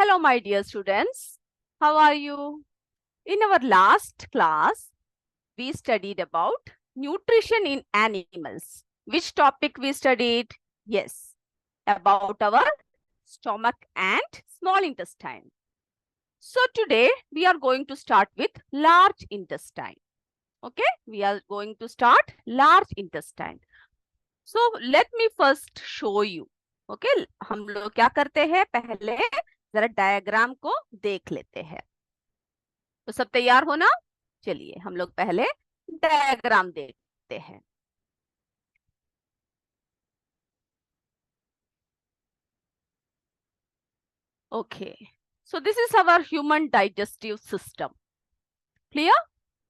Hello, my dear students. How are you? In our last class, we studied about nutrition in animals. Which topic we studied? Yes, about our stomach and small intestine. So today we are going to start with large intestine. Okay, we are going to start large intestine. So let me first show you. Okay, हम लोग क्या करते हैं, पहले जरा diagram को देख लेते हैं. तो सब तैयार हो ना? चलिए हम लोग पहले डायग्राम देखते हैं. Okay, so this is our human digestive system. Clear?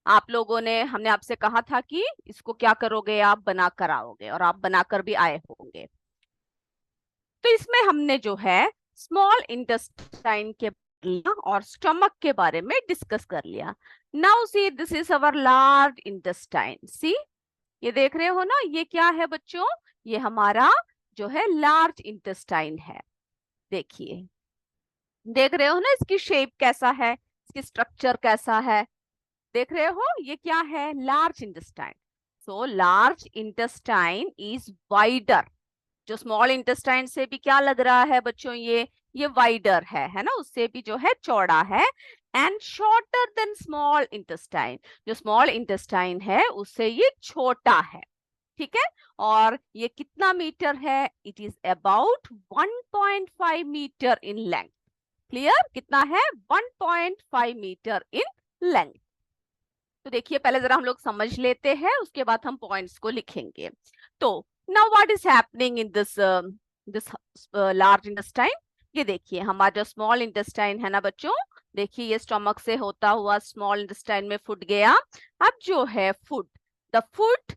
आप लोगों ने, हमने आपसे कहा था कि इसको क्या करोगे, आप बनाकर आओगे, और आप बनाकर भी आए होंगे. तो इसमें हमने जो है स्मॉल इंटेस्टाइन के और स्टमक के बारे में डिस्कस कर लिया. Now see, this is our large intestine. See, ये देख रहे हो ना, ये क्या है बच्चों? ये हमारा जो है लार्ज इंटेस्टाइन है. देखिए, देख रहे हो ना इसकी शेप कैसा है, इसकी स्ट्रक्चर कैसा है. देख रहे हो ये क्या है? Large intestine. So large intestine is wider. जो स्मॉल इंटेस्टाइन से भी क्या लग रहा है बच्चों, ये वाइडर है ना, उससे भी जो है चौड़ा है. And shorter than small intestine. जो स्मॉल इंटेस्टाइन है उससे ये छोटा है. ठीक है? और ये कितना मीटर है? It is about 1.5 metre in length. Clear? कितना है? 1.5 मीटर इन लेंथ. तो देखिए, पहले जरा हम लोग समझ लेते हैं, उसके बाद हम पॉइंट्स को लिखेंगे. तो now what is happening in this large intestine. ये देखिए, हमारा जो स्मॉल इंटेस्टाइन है ना बच्चों, देखिए ये स्टमक से होता हुआ स्मॉल इंटेस्टाइन में फूड गया. अब जो है food, the food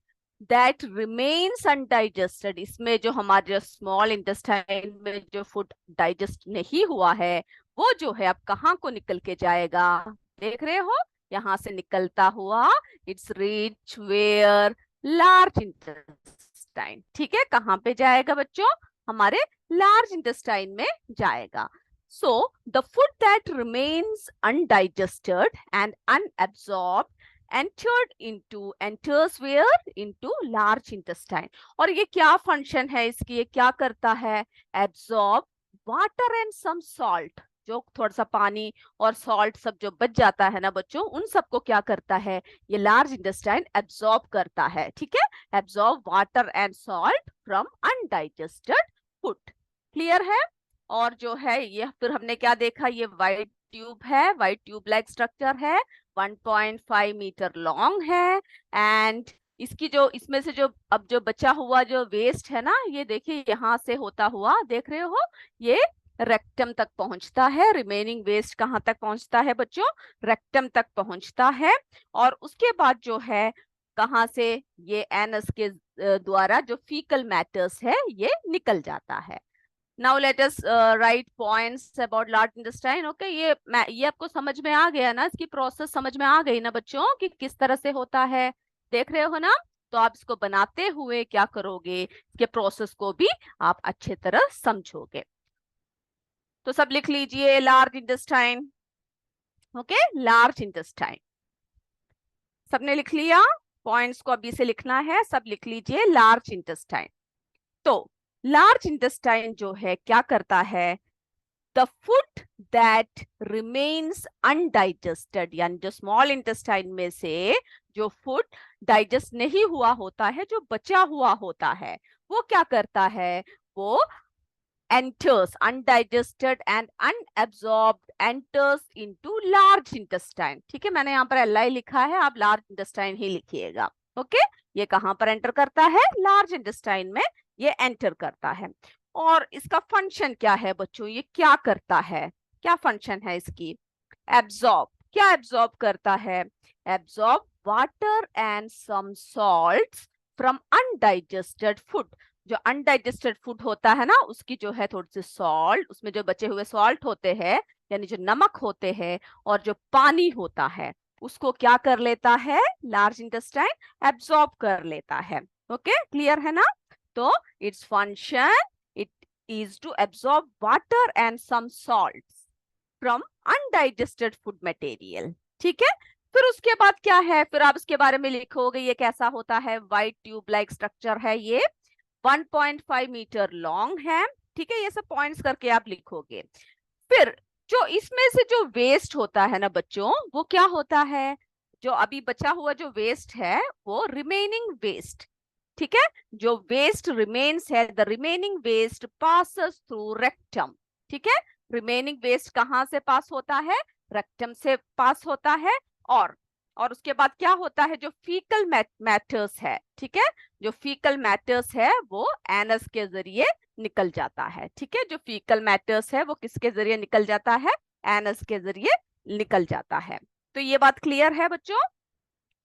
that remains undigested, इसमें जो हमारे स्मॉल इंटेस्टाइन में जो फूड डाइजेस्ट नहीं हुआ है, वो जो है अब कहाँ को निकल के जाएगा? देख रहे हो, यहाँ से निकलता हुआ its reach where? Large intestine. ठीक है, कहाँ पे जाएगा बच्चों? हमारे लार्ज इंटेस्टाइन में जाएगा. So the food that remains undigested and unabsorbed enters where? into large intestine. और ये क्या फंक्शन है इसकी? ये क्या करता है? Absorb water and some salt. जो थोड़ा सा पानी और सॉल्ट सब जो बच जाता है ना बच्चों, उन सबको क्या करता है? ये लार्ज इंटेस्टाइन एब्सॉर्ब करता है. ठीक है? Absorb water and salt from undigested food. Clear है? और जो है ये फिर हमने क्या देखा, ये वाइट ट्यूब है, वाइट ट्यूब लाइक स्ट्रक्चर है, 1.5 मीटर लॉन्ग है. एंड इसकी जो, इसमें से जो अब जो बचा हुआ जो वेस्ट है ना, ये देखिए यहाँ से होता हुआ, देख रहे हो, ये रेक्टम तक पहुंचता है. रिमेनिंग वेस्ट कहाँ तक पहुंचता है बच्चों? रेक्टम तक पहुंचता है. और उसके बाद जो है कहाँ से? ये एनस के द्वारा जो फीकल मैटर्स है ये निकल जाता है. Now let us write points about large intestine. Okay, ये आपको समझ में आ गया ना, इसकी प्रोसेस समझ में आ गई ना बच्चों कि किस तरह से होता है? देख रहे हो ना? तो आप इसको बनाते हुए क्या करोगे, इसके प्रोसेस को भी आप अच्छे तरह समझोगे. तो सब लिख लीजिए, large intestine. Okay, large intestine सबने लिख लिया? पॉइंट्स को अभी से लिखना है, सब लिख लीजिए, लार्ज इंटेस्टाइन. तो लार्ज इंटेस्टाइन जो है क्या करता है? The food that remains undigested, यानी जो स्मॉल इंटेस्टाइन में से जो फूड डाइजेस्ट नहीं हुआ होता है, जो बचा हुआ होता है, वो क्या करता है? वो enters, undigested and unabsorbed enters into large intestine. ठीक है, मैंने यहाँ पर LI लिखा है, आप लार्ज इंटेस्टाइन ही लिखिएगा. ओके, ये कहाँ पर एंटर करता है? लार्ज इंटेस्टाइन में ये एंटर करता है. और इसका फंक्शन क्या है बच्चों? ये क्या करता है? क्या फंक्शन है इसकी? एब्सॉर्ब. क्या एब्सॉर्ब करता है? Absorb water and some salts from undigested food. जो अनडाइजेस्टेड फूड होता है ना, उसकी जो है थोड़ी सी सॉल्ट, उसमें जो बचे हुए सॉल्ट होते हैं, यानी जो नमक होते हैं, और जो पानी होता है, उसको क्या कर लेता है? लार्ज इंटेस्टाइन एब्सॉर्ब कर लेता है. ओके, क्लियर है ना? तो its function, it is to absorb water and some salts. From undigested food material. ठीक है, फिर उसके बाद क्या है, फिर आप इसके बारे में लिखोगे ये कैसा होता है, वाइट ट्यूब लाइक स्ट्रक्चर है, ये 1.5 मीटर लॉन्ग है। ठीक है, ये सब पॉइंट्स करके आप लिखोगे। फिर जो इसमें से जो वेस्ट होता है ना बच्चों, वो क्या होता है, जो अभी बचा हुआ जो वेस्ट है वो रिमेनिंग वेस्ट। ठीक है, जो वेस्ट रिमेन्स है, the remaining waste passes through rectum. ठीक है, रिमेनिंग वेस्ट कहाँ से पास होता है, रेक्टम से पास होता है। और उसके बाद क्या होता है, जो फीकल मैटर्स है, ठीक है, जो फीकल मैटर्स है वो एनस के जरिए निकल जाता है। ठीक है, जो फीकल मैटर्स है वो किसके जरिए निकल जाता है, एनस के जरिए निकल जाता है। तो ये बात क्लियर है बच्चों।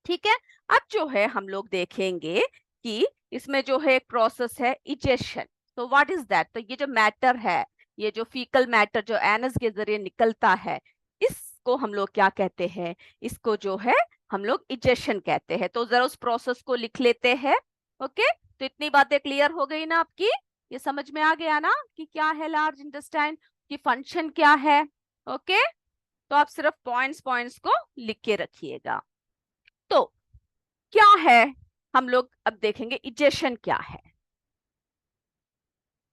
ठीक है, अब जो है हम लोग देखेंगे कि इसमें जो है एक प्रोसेस है इजेशन। तो व्हाट इज दैट, तो ये जो मैटर है, ये जो फीकल मैटर जो एनस के जरिए निकलता है, इसको हम लोग क्या कहते हैं, इसको जो है हम लोग इजेशन कहते हैं। तो जरा उस प्रोसेस को लिख लेते हैं। ओके, तो इतनी बातें क्लियर हो गई ना आपकी, ये समझ में आ गया ना कि क्या है लार्ज इंटेस्टाइन की फंक्शन क्या है। ओके, तो आप सिर्फ पॉइंट्स पॉइंट्स को लिख के रखिएगा। तो क्या है, हम लोग अब देखेंगे इजेशन क्या है।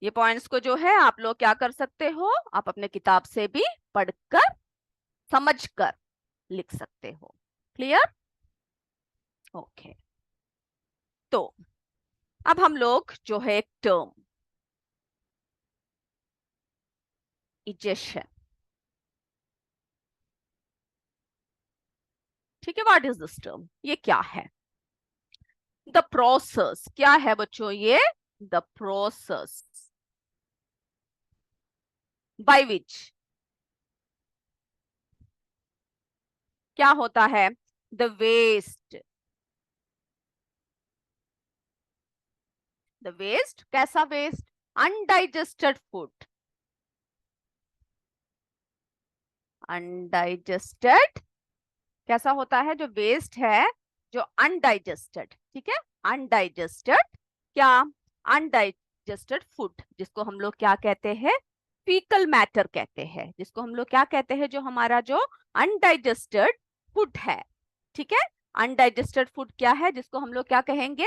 ये पॉइंट्स को जो है आप लोग क्या कर सकते हो, आप अपने किताब से भी पढ़कर समझकर लिख सकते हो। Clear, okay. तो अब हम लोग जो है एक टर्म इजेशन, ठीक है, व्हाट इज दिस टर्म, ये क्या है, द प्रोसेस, क्या है बच्चों ये, द प्रोसेस बाय विच, क्या होता है, द वेस्ट, द वेस्ट, कैसा वेस्ट, अनडाइजेस्टेड फूड, अनडाइजेस्टेड कैसा होता है, जो वेस्ट है जो अनडाइजेस्टेड, ठीक है, अनडाइजेस्टेड, क्या, अनडाइजेस्टेड फूड, जिसको हम लोग क्या कहते हैं, फीकल मैटर कहते हैं, जिसको हम लोग क्या कहते हैं, जो हमारा जो अनडाइजेस्टेड फूड है। ठीक है, अनडाइजेस्टेड फूड क्या है, जिसको हम लोग क्या कहेंगे,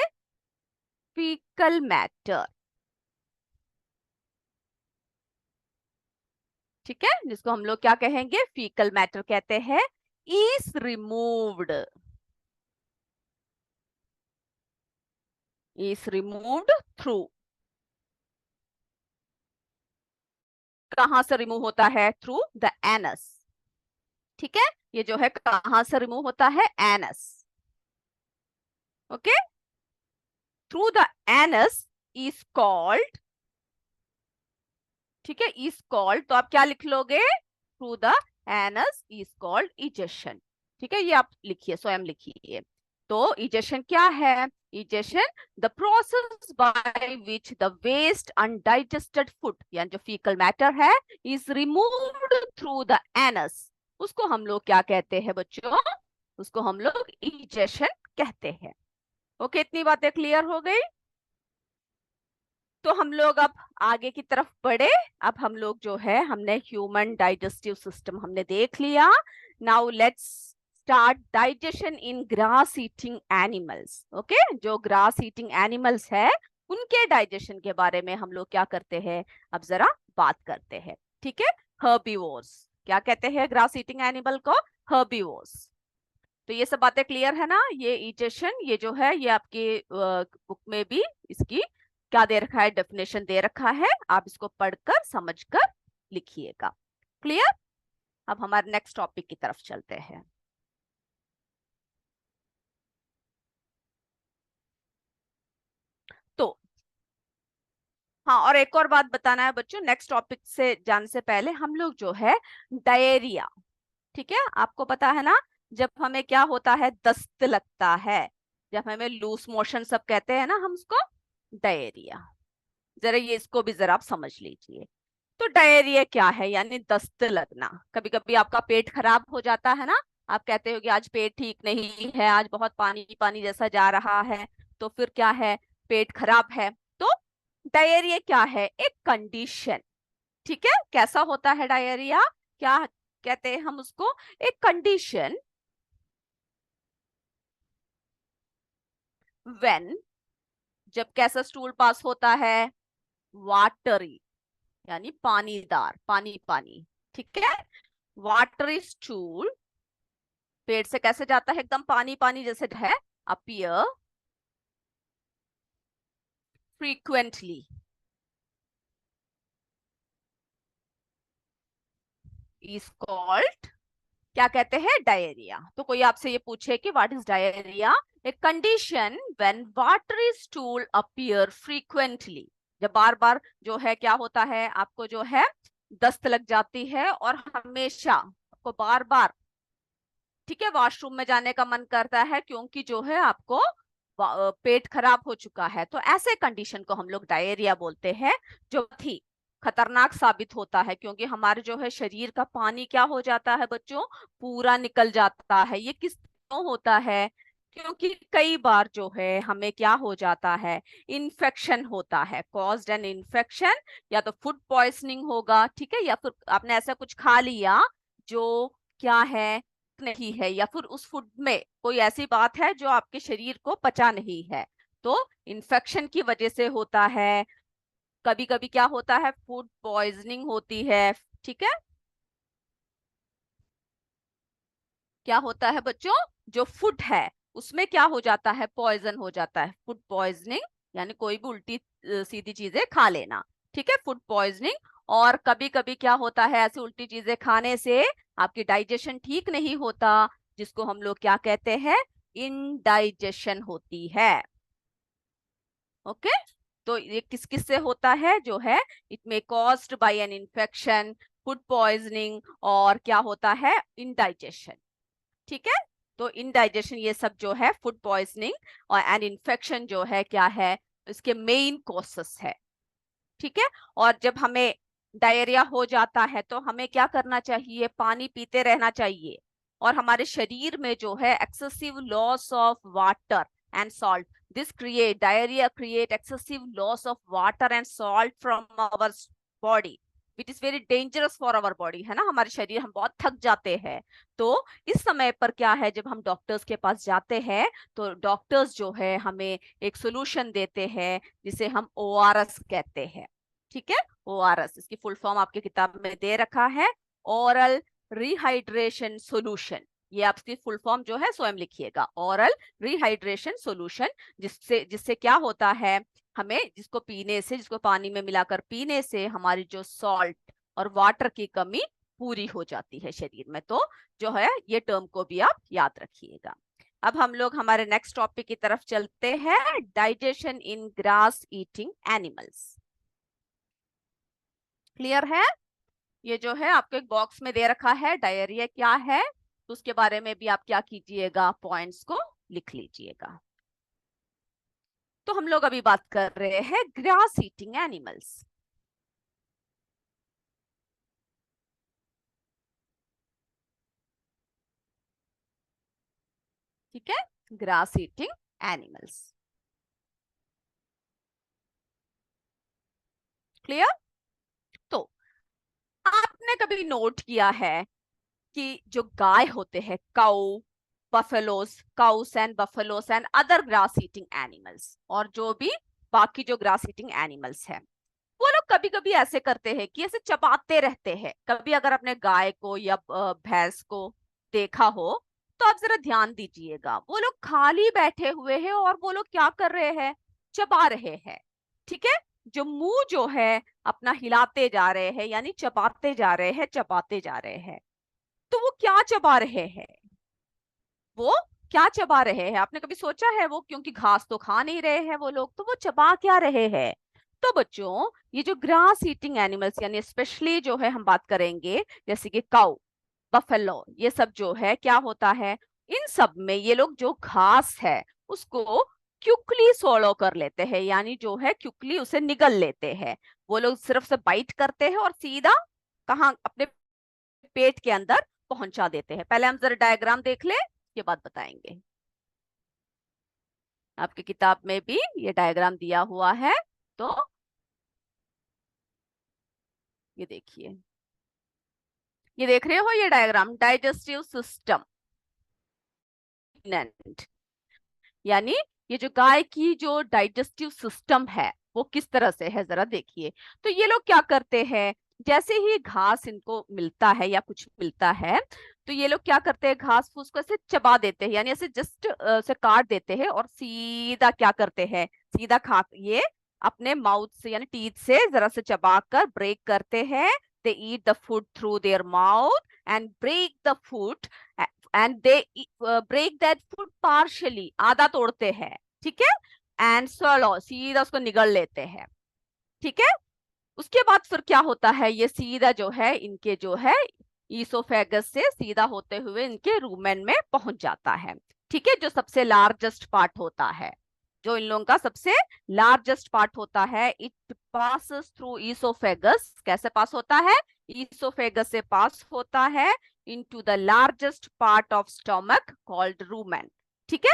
फीकल मैटर। ठीक है, जिसको हम लोग क्या कहेंगे, फीकल मैटर कहते हैं, is removed, is removed through, कहां से रिमूव होता है, थ्रू द एनस। ठीक है, ये जो है कहां से रिमूव होता है, anus. Okay, through the anus is called, ठीक है, इज कॉल्ड, तो आप क्या लिख लोगे, through the anus is called egestion. ठीक है, ये आप लिखिए, स्वयं लिखिए। तो इजेशन क्या है, egestion the process by which the waste undigested food, यानी जो फीकल मैटर है, is removed through the anus, उसको हम लोग क्या कहते हैं बच्चों, उसको हम लोग इजेशन कहते हैं। ओके, इतनी बातें क्लियर हो गई। तो हम लोग अब आगे की तरफ बढ़े। अब हम लोग जो है, हमने ह्यूमन डाइजेस्टिव सिस्टम हमने देख लिया। Now let's start digestion in grass eating animals. Okay, जो ग्रास ईटिंग एनिमल्स है उनके डाइजेशन के बारे में हम लोग क्या करते हैं, अब जरा बात करते हैं। ठीक है, हर्बीवोर्स, क्या कहते हैं ग्रास ईटिंग एनिमल को, हर्बीवोर्स। तो ये सब बातें क्लियर है ना, ये इजेशन, ये जो है ये आपके बुक में भी इसकी क्या दे रखा है, डेफिनेशन दे रखा है, आप इसको पढ़कर समझकर लिखिएगा। क्लियर, अब हमारे नेक्स्ट टॉपिक की तरफ चलते हैं। तो हाँ, और एक और बात बताना है बच्चों, नेक्स्ट टॉपिक से जाने से पहले हम लोग जो है डायरिया, ठीक है, आपको पता है ना, जब हमें क्या होता है, दस्त लगता है, जब हमें लूज मोशन सब कहते हैं ना हम उसको डायरिया, जरा ये इसको भी जरा आप समझ लीजिए। तो डायरिया क्या है, यानी दस्त लगना, कभी कभी आपका पेट खराब हो जाता है ना, आप कहते हो कि आज पेट ठीक नहीं है, आज बहुत पानी पानी जैसा जा रहा है, तो फिर क्या है, पेट खराब है। तो डायरिया क्या है, एक कंडीशन। ठीक है, कैसा होता है डायरिया, क्या कहते हैं हम उसको? एक कंडीशन व्हेन, जब कैसा स्टूल पास होता है? वाटरी, यानी पानीदार, पानी पानी, ठीक है। वाटरी स्टूल पेट से कैसे जाता है? एकदम पानी पानी जैसे है। अपीयर फ्रीक्वेंटली इज कॉल्ड, क्या कहते हैं? डायरिया। तो कोई आपसे ये पूछे कि what is diarrhoea? A condition when watery stool appear frequently, जब बार बार जो है क्या होता है, आपको जो है दस्त लग जाती है और हमेशा आपको बार बार, ठीक है, वॉशरूम में जाने का मन करता है क्योंकि जो है आपको पेट खराब हो चुका है। तो ऐसे कंडीशन को हम लोग डायरिया बोलते हैं, जो थी खतरनाक साबित होता है क्योंकि हमारे जो है शरीर का पानी क्या हो जाता है बच्चों? पूरा निकल जाता है। ये किस क्यों होता है? क्योंकि कई बार जो है हमें क्या हो जाता है? इन्फेक्शन होता है, कॉज्ड एन इन्फेक्शन, या तो फूड पॉइजनिंग होगा, ठीक है, या फिर आपने ऐसा कुछ खा लिया जो क्या है, नहीं है, या फिर उस फूड में कोई ऐसी बात है जो आपके शरीर को पचा नहीं है, तो इन्फेक्शन की वजह से होता है। कभी कभी क्या होता है? फूड पॉइजनिंग होती है, ठीक है। क्या होता है बच्चों? जो फूड है उसमें क्या हो जाता है? पॉइजन हो जाता है, फूड पॉइजनिंग, यानी कोई भी उल्टी सीधी चीजें खा लेना, ठीक है, फूड पॉइजनिंग। और कभी कभी क्या होता है? ऐसी उल्टी चीजें खाने से आपकी डाइजेशन ठीक नहीं होता, जिसको हम लोग क्या कहते हैं? इनडाइजेशन होती है। ओके, तो ये किस किस से होता है जो है? It may caused by an infection, food poisoning, और क्या होता है? इनडाइजेशन, ठीक है। तो इनडाइजेशन ये सब जो है फूड पॉइजनिंग और एंड इन्फेक्शन जो है क्या है? इसके मेन कॉसेस है, ठीक है। और जब हमें डायरिया हो जाता है तो हमें क्या करना चाहिए? पानी पीते रहना चाहिए। और हमारे शरीर में जो है excessive loss of water and salt, this create diarrhoea, create excessive loss of water and salt from our body, which is very dangerous for our body, है ना। हमारे शरीर, हम बहुत थक जाते हैं। तो इस समय पर क्या है, जब हम डॉक्टर्स के पास जाते हैं तो डॉक्टर्स जो है हमें एक सोल्यूशन देते हैं जिसे हम ओआरएस कहते हैं, ठीक है। ओआरएस, इसकी फुल फॉर्म आपकी किताब में दे रखा है, ओरल रिहाइड्रेशन सॉल्यूशन। ये आपकी फुल फॉर्म जो है स्वयं लिखिएगा, ओरल रिहाइड्रेशन सॉल्यूशन। जिससे जिससे क्या होता है? हमें जिसको पीने से, जिसको पानी में मिलाकर पीने से हमारी जो सॉल्ट और वाटर की कमी पूरी हो जाती है शरीर में। तो जो है ये टर्म को भी आप याद रखिएगा। अब हम लोग हमारे नेक्स्ट टॉपिक की तरफ चलते हैं, डाइजेशन इन ग्रास ईटिंग एनिमल्स। क्लियर है? ये जो है आपको एक बॉक्स में दे रखा है, डायरिया क्या है, तो उसके बारे में भी आप क्या कीजिएगा? पॉइंट्स को लिख लीजिएगा। तो हम लोग अभी बात कर रहे हैं ग्रास ईटिंग एनिमल्स, ठीक है, ग्रास ईटिंग एनिमल्स। क्लियर? तो आपने कभी नोट किया है कि जो गाय होते हैं, cow, buffaloes, cows and buffaloes and other grass eating animals, और जो भी बाकी जो ग्रास ईटिंग एनिमल्स है, वो लोग कभी कभी ऐसे करते हैं कि ऐसे चबाते रहते हैं। कभी अगर आपने गाय को या भैंस को देखा हो तो आप जरा ध्यान दीजिएगा, वो लोग खाली बैठे हुए हैं और वो लोग क्या कर रहे हैं? चबा रहे हैं, ठीक है। जो मुंह जो है अपना हिलाते जा रहे हैं, यानी चबाते जा रहे हैं, चबाते जा रहे हैं। तो वो क्या चबा रहे हैं? वो क्या चबा रहे हैं? आपने कभी सोचा है? वो क्योंकि घास तो खा नहीं रहे हैं वो लोग, तो वो चबा क्या रहे हैं? तो बच्चों, ये जो ग्रास ईटिंग एनिमल्स, यानी स्पेशली जो है हम बात करेंगे जैसे कि काउ, बफेलो, ये सब जो है क्या होता है? इन सब में ये लोग जो घास है उसको क्विकली सोलो कर लेते हैं, यानी जो है क्विकली उसे निगल लेते हैं। वो लोग सिर्फ से बाइट करते हैं और सीधा कहाँ? अपने पेट के अंदर पहुंचा देते हैं। पहले हम जरा डायग्राम देख ले, के बाद बताएंगे। आपकी किताब में भी ये डायग्राम दिया हुआ है, तो ये देखिए, ये देख रहे हो ये डायग्राम, डाइजेस्टिव सिस्टम, यानी ये जो गाय की जो डाइजेस्टिव सिस्टम है वो किस तरह से है जरा देखिए। तो ये लोग क्या करते हैं, जैसे ही घास इनको मिलता है या कुछ मिलता है तो ये लोग क्या करते हैं, घास फूस को ऐसे चबा देते हैं, यानी ऐसे जस्ट से काट देते हैं और सीधा क्या करते हैं, सीधा खा ये अपने माउथ से यानी टीथ से जरा से चबा कर ब्रेक करते हैं। They eat the food through their mouth and break the food, and they break that food partially, आधा तोड़ते हैं, ठीक है, एंड swallow, सीधा उसको निगल लेते हैं, ठीक है। उसके बाद फिर क्या होता है, ये सीधा जो है इनके जो है ईसोफेगस से सीधा होते हुए इनके रूमेन में पहुंच जाता है, ठीक है, जो सबसे लार्जेस्ट पार्ट होता है, जो इन लोगों का सबसे लार्जेस्ट पार्ट होता है। इट पासेस थ्रू ईसोफेगस, कैसे पास होता है, ईसोफेगस से पास होता है into the largest part of stomach called rumen, ठीक है।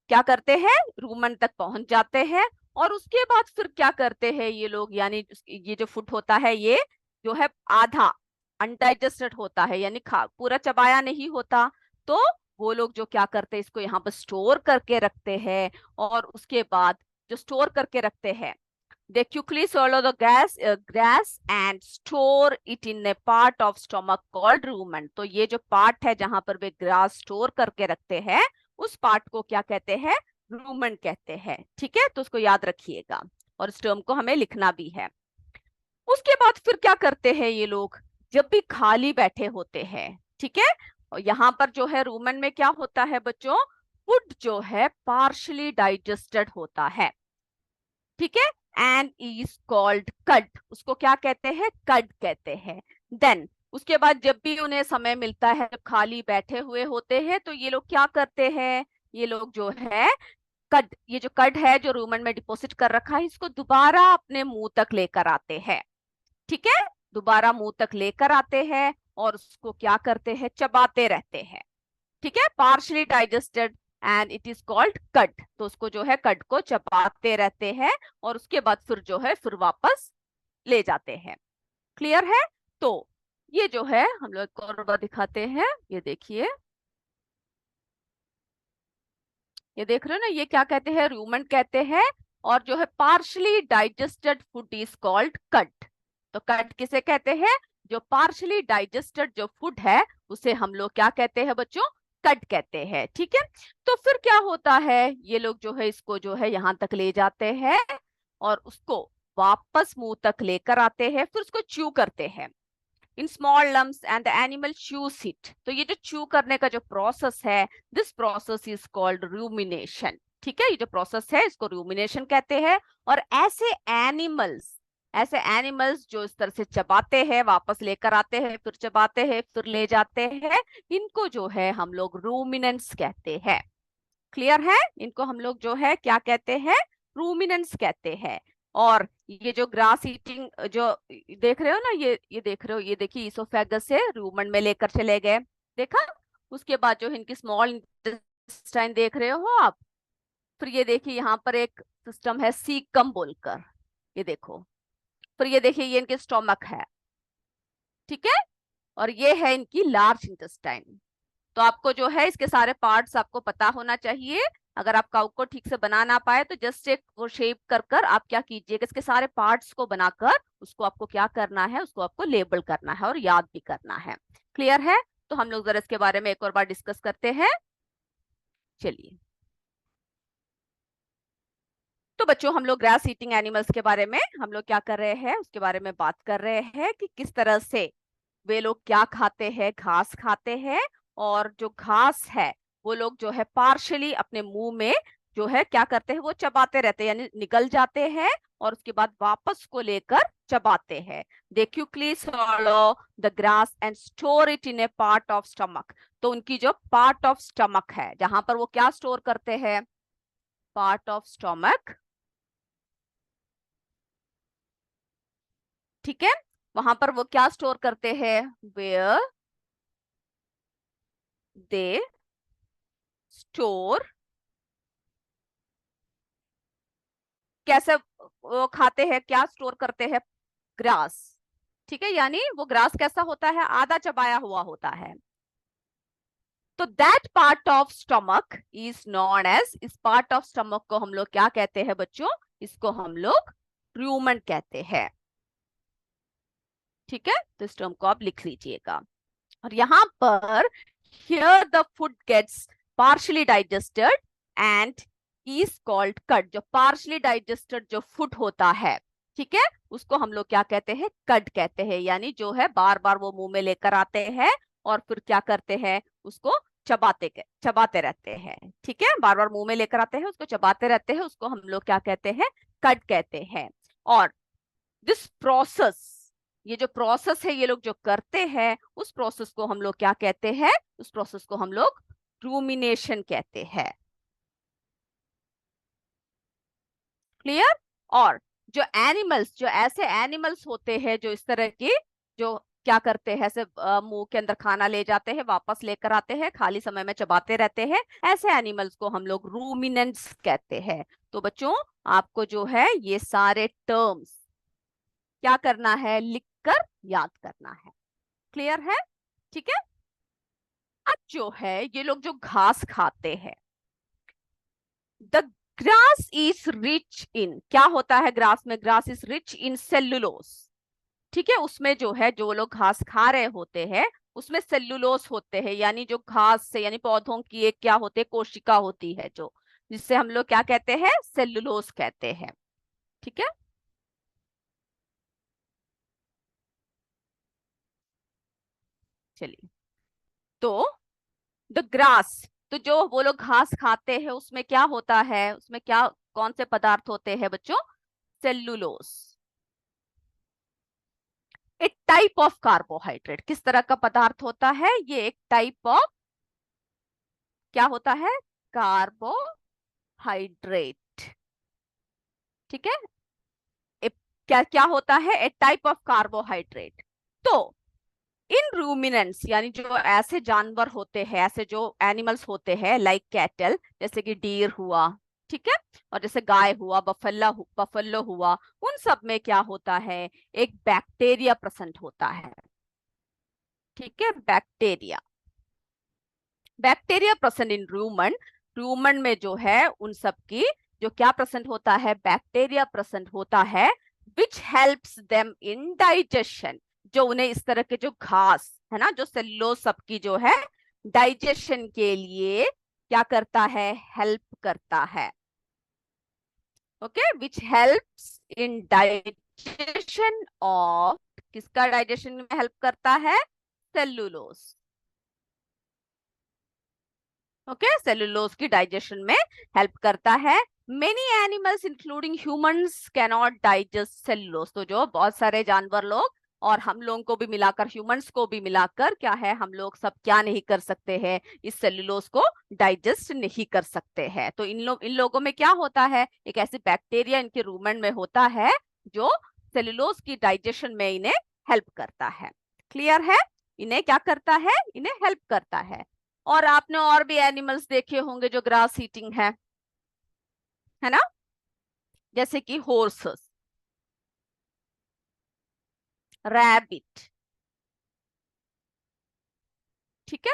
क्या करते हैं, रूमेन तक पहुंच जाते हैं और उसके बाद फिर क्या करते हैं ये लोग, यानी ये जो फूड होता है ये जो है आधा अनडाइजेस्टेड होता है, यानी खा पूरा चबाया नहीं होता, तो वो लोग जो क्या करते हैं इसको यहाँ पर स्टोर करके रखते हैं और उसके बाद जो स्टोर करके रखते हैं, they quickly swallow the grass and store it in a part of stomach called rumen। तो ये जो पार्ट है जहां पर वे ग्रास स्टोर करके रखते हैं उस पार्ट को क्या कहते हैं, रूमन कहते हैं, ठीक है, तो उसको याद रखिएगा और इस टर्म को हमें लिखना भी है। उसके बाद फिर क्या करते हैं ये लोग, जब भी खाली बैठे होते हैं, ठीक है, और यहाँ पर जो है रूमन में क्या होता है बच्चों, फूड जो है पार्शली डाइजेस्टेड होता है, ठीक है, एंड इज कॉल्ड कड, उसको क्या कहते हैं, कड कहते हैं। देन उसके बाद जब भी उन्हें समय मिलता है, जब खाली बैठे हुए होते हैं तो ये लोग क्या करते हैं, ये लोग जो है कड, ये जो कड है जो रूमन में डिपॉजिट कर रखा है इसको दोबारा अपने मुंह तक लेकर आते हैं, ठीक है, दोबारा मुंह तक लेकर आते हैं और उसको क्या करते हैं, चबाते रहते हैं, ठीक है, partially digested and it is called cut, तो उसको जो है कट को चबाते रहते हैं और उसके बाद फिर जो है फिर वापस ले जाते हैं। क्लियर है, तो ये जो है हम लोग एक और बार दिखाते हैं, ये देखिए, ये देख रहे हो ना, ये क्या कहते हैं, रूमेंट कहते हैं, और जो है partially digested food is called cut. तो कट किसे कहते हैं, जो पार्शली डाइजेस्टेड जो फूड है उसे हम लोग क्या कहते हैं बच्चों, कट कहते हैं, ठीक है। तो फिर क्या होता है, ये लोग जो है इसको जो है यहाँ तक ले जाते हैं और उसको वापस मुंह तक लेकर आते हैं, फिर उसको च्यू करते हैं in small lumps and the animal chews it. तो ये जो च्यू करने का जो प्रोसेस है, this process is called rumination, ठीक है, ये जो प्रोसेस है इसको रूमिनेशन कहते हैं। और ऐसे एनिमल्स जो इस तरह से चबाते हैं, वापस लेकर आते हैं, फिर चबाते हैं, फिर ले जाते हैं, इनको जो है हम लोग रूमिनेंट्स कहते हैं। क्लियर है, इनको हम लोग जो है क्या कहते हैं, रूमिनेंट्स कहते हैं। और ये जो ग्रास ईटिंग जो देख रहे हो ना, ये देख रहे हो, ये देखिए ईसोफेगस से रूमन में लेकर चले गए, देखा, उसके बाद जो इनकी स्मॉल इंटेस्टाइन देख रहे हो आप, फिर ये देखिए यहाँ पर एक सिस्टम है सीकम बोलकर, ये देखो, फिर ये देखिए ये इनके स्टोमक है, ठीक है, और ये है इनकी लार्ज इंटेस्टाइन। तो आपको जो है इसके सारे पार्ट्स आपको पता होना चाहिए। अगर आप काउ को ठीक से बना ना पाए तो जस्ट एक वो शेप कर कर आप क्या कीजिएगा, इसके सारे पार्ट्स को बनाकर उसको आपको क्या करना है, उसको आपको लेबल करना है और याद भी करना है। क्लियर है, तो हम लोग जरा इसके बारे में एक और बार डिस्कस करते हैं, चलिए। तो बच्चों हम लोग ग्रास ईटिंग एनिमल्स के बारे में हम लोग क्या कर रहे हैं, उसके बारे में बात कर रहे हैं कि किस तरह से वे लोग क्या खाते हैं, घास खाते हैं, और जो घास है वो लोग जो है पार्शली अपने मुंह में जो है क्या करते हैं, वो चबाते रहते हैं, यानी निगल जाते हैं और उसके बाद वापस को लेकर चबाते हैं। दे quickly swallow the grass and store it in A part of stomach. तो उनकी जो पार्ट ऑफ स्टमक है जहां पर वो क्या स्टोर करते हैं, पार्ट ऑफ स्टमक, ठीक है, वहां पर वो क्या स्टोर करते हैं, वेयर दे स्टोर, कैसे वो खाते हैं, क्या स्टोर करते हैं, ग्रास, ठीक है, यानी वो ग्रास कैसा होता है, आधा चबाया हुआ होता है। तो that part of stomach is known as, इस पार्ट ऑफ स्टमक को हम लोग क्या कहते हैं बच्चों, इसको हम लोग रूमेन कहते हैं। ठीक है, तो इस टर्म को आप लिख लीजिएगा। और यहाँ पर here the food gets partially digested and is called कड। जो partially digested जो फूड होता है, ठीक है, उसको हम लोग क्या कहते हैं, कड कहते हैं। यानी जो है बार बार वो मुंह में लेकर आते हैं और फिर क्या करते हैं, उसको चबाते रहते हैं। ठीक है, बार बार मुंह में लेकर आते हैं, उसको चबाते रहते हैं, उसको हम लोग क्या कहते हैं, कड कहते हैं। और दिस प्रोसेस, ये जो प्रोसेस है ये लोग जो करते हैं, उस प्रोसेस को हम लोग क्या कहते हैं, उस प्रोसेस को हम लोग रूमिनेशन कहते हैं। क्लियर। और जो एनिमल्स, जो ऐसे एनिमल्स होते हैं जो इस तरह की, जो क्या करते हैं, ऐसे मुंह के अंदर खाना ले जाते हैं, वापस लेकर आते हैं, खाली समय में चबाते रहते हैं, ऐसे एनिमल्स को हम लोग रूमिनेंट्स कहते हैं। तो बच्चों आपको जो है ये सारे टर्म्स क्या करना है, लिखकर याद करना है। क्लियर है, ठीक है। अब जो है ये लोग जो घास खाते हैं, the grass is rich in, क्या होता है ग्रास में, grass is rich in cellulose. ठीक है, उसमें जो है, जो लोग घास खा रहे होते हैं उसमें सेल्यूलोस होते हैं, यानी जो घास से, यानी पौधों की एक क्या होते है, कोशिका होती है, जो जिससे हम लोग क्या कहते हैं, सेल्यूलोस कहते हैं। ठीक है, चलिए। तो द ग्रास, तो जो वो लोग घास खाते हैं उसमें क्या होता है, उसमें क्या, कौन से पदार्थ होते हैं बच्चों, सेल्यूलोस। एक टाइप ऑफ कार्बोहाइड्रेट, किस तरह का पदार्थ होता है, ये एक टाइप ऑफ क्या होता है, कार्बोहाइड्रेट। ठीक है, क्या क्या होता है, ए टाइप ऑफ कार्बोहाइड्रेट। तो इन रूमिनेंट्स, यानी जो ऐसे जानवर होते हैं, ऐसे जो एनिमल्स होते हैं, लाइक कैटल, जैसे कि डीर हुआ, ठीक है, और जैसे गाय हुआ, बफेलो हुआ, उन सब में क्या होता है, एक बैक्टीरिया प्रेजेंट होता है। ठीक है, bacteria, bacteria present in Roman, Roman में जो है उन सब की जो क्या प्रेजेंट होता है, बैक्टीरिया प्रेजेंट होता है, which helps them in digestion, जो उन्हें इस तरह के जो घास है ना, जो सेल्यूलोज सबकी जो है डाइजेशन के लिए क्या करता है, हेल्प करता है। Okay, which helps in digestion of, किसका डाइजेशन में हेल्प करता है, सेल्यूलोज। ओके, सेल्यूलोज की डाइजेशन में हेल्प करता है। Many animals including humans cannot digest cellulose, तो जो बहुत सारे जानवर लोग और हम लोगों को भी मिलाकर, ह्यूमंस को भी मिलाकर क्या है, हम लोग सब क्या नहीं कर सकते हैं, इस सेल्यूलोज को डाइजेस्ट नहीं कर सकते हैं। तो इन लोगों में क्या होता है, एक ऐसी बैक्टीरिया इनके रूमेन में होता है जो सेल्यूलोज की डाइजेशन में इन्हें हेल्प करता है। क्लियर है, इन्हें क्या करता है, इन्हें हेल्प करता है। और आपने और भी एनिमल्स देखे होंगे जो ग्रास ईटिंग है ना, जैसे कि हॉर्सेस, रैबिट। ठीक है,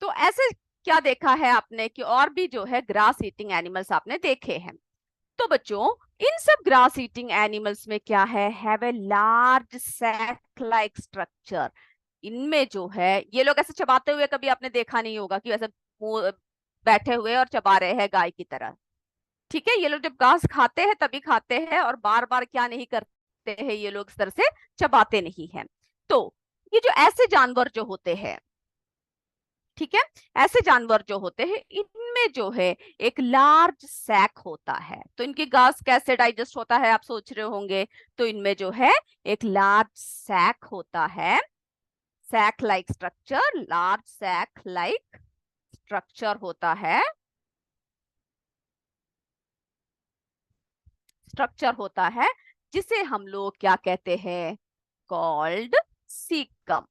तो ऐसे क्या देखा है आपने कि और भी जो है ग्रास ईटिंग एनिमल्स आपने देखे हैं। तो बच्चों इन सब ग्रास ईटिंग एनिमल्स में क्या है, have a large sac like structure. इनमें जो है ये लोग ऐसे चबाते हुए कभी आपने देखा नहीं होगा कि वैसे बैठे हुए और चबा रहे हैं गाय की तरह। ठीक है, ये लोग जब घास खाते हैं तभी खाते हैं, और बार बार क्या नहीं करते हैं, ये लोग इस तरह से चबाते नहीं हैं। तो ये जो ऐसे जानवर जो होते हैं, ठीक है, ऐसे जानवर जो होते हैं इनमें जो है एक लार्ज सैक होता है। तो इनकी घास कैसे डाइजेस्ट होता है आप सोच रहे होंगे, तो इनमें जो है एक लार्ज सैक होता है, sac like structure, large sac like structure होता है, स्ट्रक्चर होता है, जिसे हम लोग क्या कहते हैं, कॉल्ड सीकम।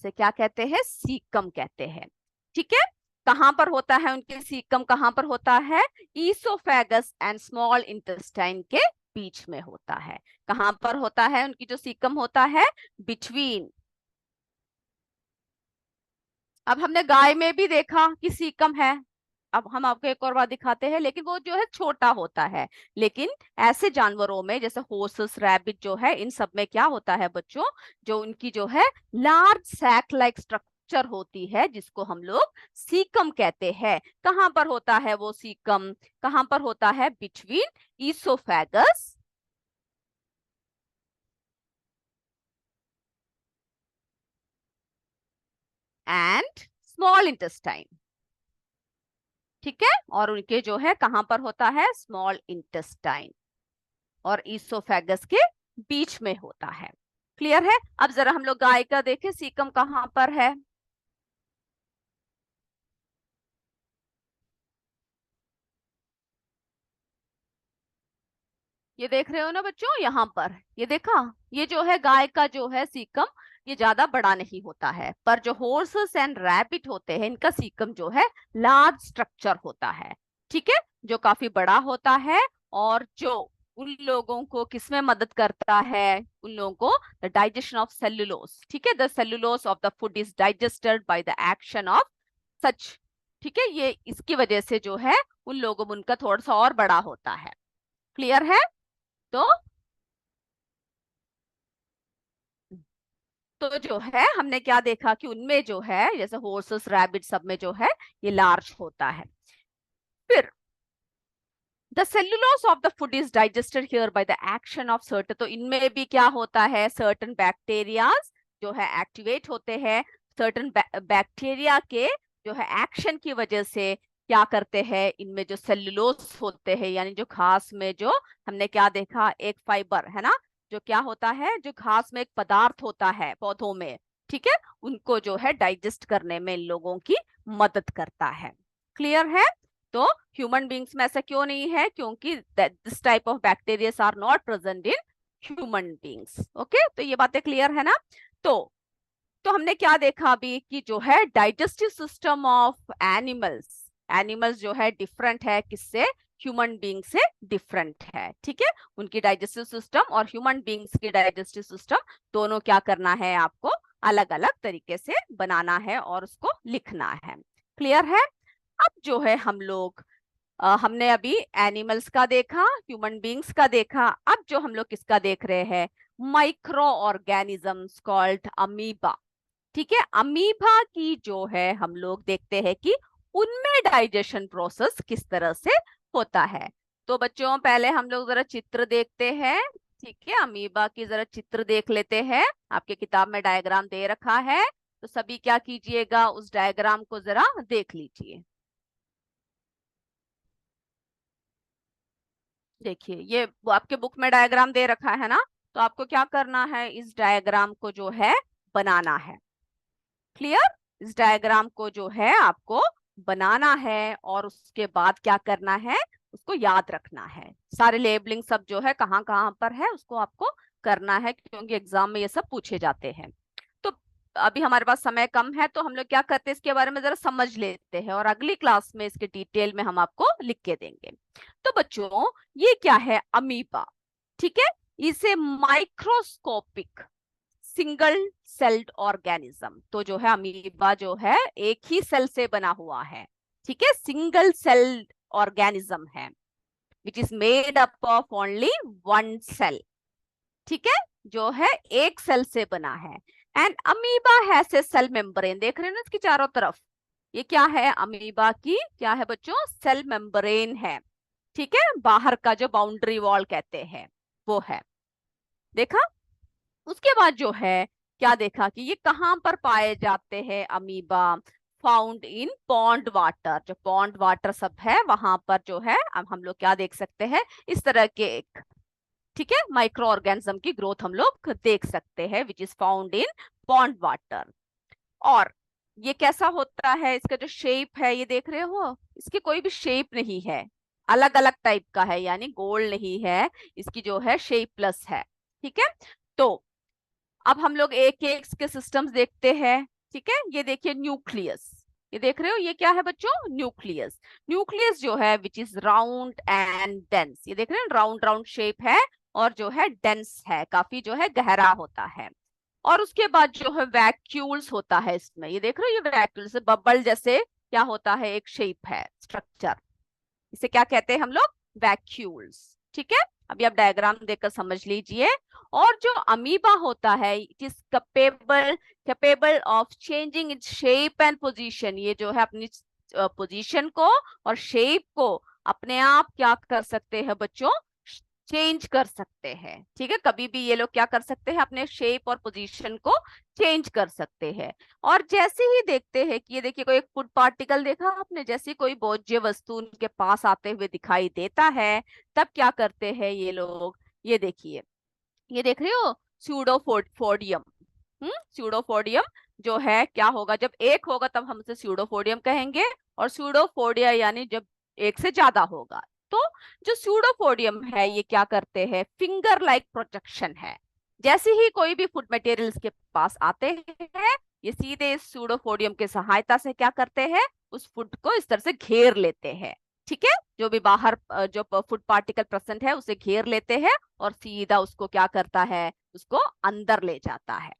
से क्या कहते हैं, सीकम कहते हैं। ठीक है, कहां पर होता है उनके सीकम, कहां पर होता है, ईसोफेगस एंड स्मॉल इंटेस्टाइन के बीच में होता है। कहाँ पर होता है उनकी जो सीकम होता है? बिटवीन। अब हमने गाय में भी देखा कि सीकम है। अब हम आपको एक और बात दिखाते हैं, लेकिन वो जो है छोटा होता है। लेकिन ऐसे जानवरों में जैसे हॉर्सेस, रैबिट जो है, इन सब में क्या होता है बच्चों? जो उनकी जो है लार्ज सैक लाइक स्ट्रक्चर होती है, जिसको हम लोग सीकम कहते हैं। कहाँ पर होता है वो सीकम? कहाँ पर होता है? Between oesophagus and small intestine. ठीक है, और उनके जो है कहां पर होता है? स्मॉल इंटेस्टाइन और ईसोफेगस के बीच में होता है। क्लियर है? अब जरा हम लोग गाय का देखें, सीकम कहां पर है? ये देख रहे हो ना बच्चों, यहाँ पर ये देखा, ये जो है गाय का जो है सीकम, ये ज्यादा बड़ा नहीं होता है। पर जो हॉर्सेस एंड रैबिट होते हैं, इनका सीकम जो है लार्ज स्ट्रक्चर होता है। ठीक है, जो काफी बड़ा होता है, और जो उन लोगों को किसमें मदद करता है? उन लोगों को द डाइजेशन ऑफ सेल्यूलोस। ठीक है, the cellulose of the food is digested by the action of such. ठीक है, ये इसकी वजह से जो है उन लोगों में उनका थोड़ा सा और बड़ा होता है। क्लियर है? तो तो जो है हमने क्या देखा कि उनमें जो है जैसे हॉर्सेस, रैबिट, सब में जो है ये लार्ज होता है। फिर the cellulose of the food is digested here by the action of certain. तो इनमें भी क्या होता है? सर्टन बैक्टीरियाज जो है एक्टिवेट होते हैं। सर्टन बैक्टीरिया के जो है एक्शन की वजह से क्या करते हैं? इनमें जो सेल्यूलोस होते हैं, यानी जो घास में जो हमने क्या देखा, एक फाइबर है ना, जो क्या होता है, जो घास में एक पदार्थ होता है पौधों में। ठीक है, उनको जो है डाइजेस्ट करने में इन लोगों की मदद करता है। क्लियर है? तो ह्यूमन बींग्स में ऐसा क्यों नहीं है? क्योंकि this type of bacteria are not present in human beings. Okay, तो ये बातें क्लियर है ना? तो तो हमने क्या देखा अभी कि जो है digestive system of animals, animals जो है डिफरेंट है किससे? ह्यूमन बींग से डिफरेंट है। ठीक है, उनकी डाइजेस्टिव सिस्टम और ह्यूमन बींग्स की डाइजेस्टिव सिस्टम दोनों क्या करना है? आपको अलग अलग तरीके से बनाना है और उसको लिखना है। क्लियर है? अब जो है हम लोग हमने अभी एनिमल्स का देखा, ह्यूमन बींग्स का देखा। अब जो हम लोग किसका देख रहे हैं? Micro organisms called amoeba. ठीक है, अमीबा की जो है हम लोग देखते हैं कि उनमें डाइजेशन प्रोसेस किस तरह से होता है। तो बच्चों पहले हम लोग जरा चित्र देखते हैं। ठीक है, अमीबा की जरा चित्र देख लेते हैं। आपके किताब में डायग्राम दे रखा है, तो सभी क्या कीजिएगा, उस डायग्राम को जरा देख लीजिए। देखिए, ये वो आपके बुक में डायग्राम दे रखा है ना, तो आपको क्या करना है? इस डायग्राम को जो है बनाना है। क्लियर? इस डायग्राम को जो है आपको बनाना है, और उसके बाद क्या करना है? उसको याद रखना है। सारे लेबलिंग सब जो है कहाँ कहाँ पर है उसको आपको करना है, क्योंकि एग्जाम में ये सब पूछे जाते हैं। तो अभी हमारे पास समय कम है, तो हम लोग क्या करते हैं, इसके बारे में जरा समझ लेते हैं, और अगली क्लास में इसके डिटेल में हम आपको लिख के देंगे। तो बच्चों, ये क्या है? अमीबा। ठीक है, इसे माइक्रोस्कोपिक सिंगल सेल्ड ऑर्गेनिज्म। तो जो है अमीबा जो है एक ही सेल से बना हुआ है। ठीक है, सिंगल सेल्ड ऑर्गेनिज्म है, which is made up of only one cell. ठीक है, जो है एक सेल से बना है। And amoeba has a cell membrane. देख रहे हैं ना इसकी चारों तरफ? ये क्या है? अमीबा की क्या है बच्चों? सेल मेम्ब्रेन है। ठीक है, बाहर का जो बाउंड्री वॉल कहते हैं वो है। देखा? उसके बाद जो है क्या देखा कि ये कहाँ पर पाए जाते हैं amoeba? Found in pond water. जो पॉन्ड वाटर सब है वहां पर जो है, अब हम लोग क्या देख सकते हैं? इस तरह के एक, ठीक है, माइक्रो ऑर्गेनिज्म की ग्रोथ हम लोग देख सकते हैं, which is found in pond water. और ये कैसा होता है? इसका जो शेप है, ये देख रहे हो, इसकी कोई भी शेप नहीं है, अलग अलग टाइप का है, यानी गोल नहीं है, इसकी जो है शेप प्लस है। ठीक है, तो अब हम लोग एक एक के सिस्टम्स देखते हैं। ठीक है, ये देखिए न्यूक्लियस, ये देख रहे हो, ये क्या है बच्चों? न्यूक्लियस। न्यूक्लियस जो है which is round and dense, ये देख रहे हैं राउंड राउंड शेप है और जो है डेंस है, काफी जो है गहरा होता है। और उसके बाद जो है वैक्यूल्स होता है इसमें, ये देख रहे हो, ये वैक्यूल्स बबल जैसे क्या होता है, एक शेप है, स्ट्रक्चर, इसे क्या कहते हैं हम लोग? वैक्यूल्स। ठीक है, अभी आप डायग्राम देखकर समझ लीजिए। और जो अमीबा होता है, it is capable of changing its shape and position, ये जो है अपनी पोजीशन को और शेप को अपने आप क्या कर सकते हैं बच्चों? चेंज कर सकते हैं। ठीक है, कभी भी ये लोग क्या कर सकते हैं, अपने शेप और पोजीशन को चेंज कर सकते हैं। और जैसे ही देखते हैं कि ये देखिए कोई एक फूड पार्टिकल देखा आपने, जैसे कोई भोज्य वस्तु उनके पास आते हुए दिखाई देता है, तब क्या करते हैं ये लोग? ये देखिए, ये देख रहे हो स्यूडोफोडियम। स्यूडोफोडियम जो है क्या होगा, जब एक होगा तब हम उसे स्यूडोफोडियम कहेंगे, और स्यूडोफोडिया यानी जब एक से ज्यादा होगा। तो जो स्यूडोफोडियम है ये क्या करते हैं? फिंगर लाइक प्रोटेक्शन है। जैसे ही कोई भी फूड मटेरियल्स के पास आते हैं, ये सीधे इस स्यूडोफोडियम के सहायता से क्या करते हैं? उस फूड को इस तरह से घेर लेते हैं। ठीक है, जो भी बाहर जो फूड पार्टिकल प्रेजेंट है उसे घेर लेते हैं और सीधा उसको क्या करता है? उसको अंदर ले जाता है।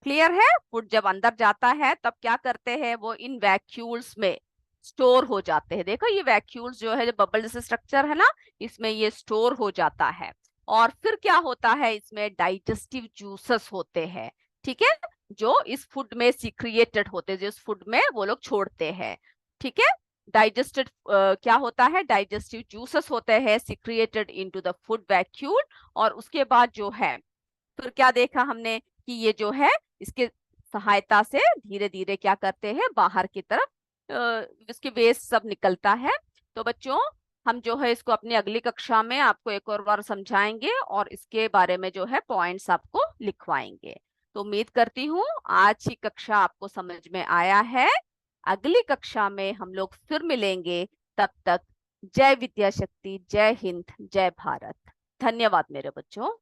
क्लियर है? फूड जब अंदर जाता है तब क्या करते हैं? वो इन वैक्यूल्स में स्टोर हो जाते हैं। देखो ये वैक्यूल्स जो है, जो बबल जैसे स्ट्रक्चर है ना, इसमें ये स्टोर हो जाता है। और फिर क्या होता है? इसमें डाइजेस्टिव जूसेस होते हैं। ठीक है, जो इस फूड में सीक्रिएटेड होते हैं, जो इस फूड में वो लोग छोड़ते हैं। ठीक है, डाइजेस्टेड क्या होता है? डाइजेस्टिव जूसेस होते हैं सीक्रिएटेड इनटू द फूड वैक्यूल। और उसके बाद जो है फिर क्या देखा हमने कि ये जो है इसके सहायता से धीरे धीरे क्या करते हैं? बाहर की तरफ इसके वेस्ट सब निकलता है। तो बच्चों हम जो है इसको अपनी अगली कक्षा में आपको एक और बार समझाएंगे और इसके बारे में जो है पॉइंट्स आपको लिखवाएंगे। तो उम्मीद करती हूँ आज की कक्षा आपको समझ में आया है। अगली कक्षा में हम लोग फिर मिलेंगे। तब तक जय विद्या शक्ति, जय हिंद, जय भारत। धन्यवाद मेरे बच्चों।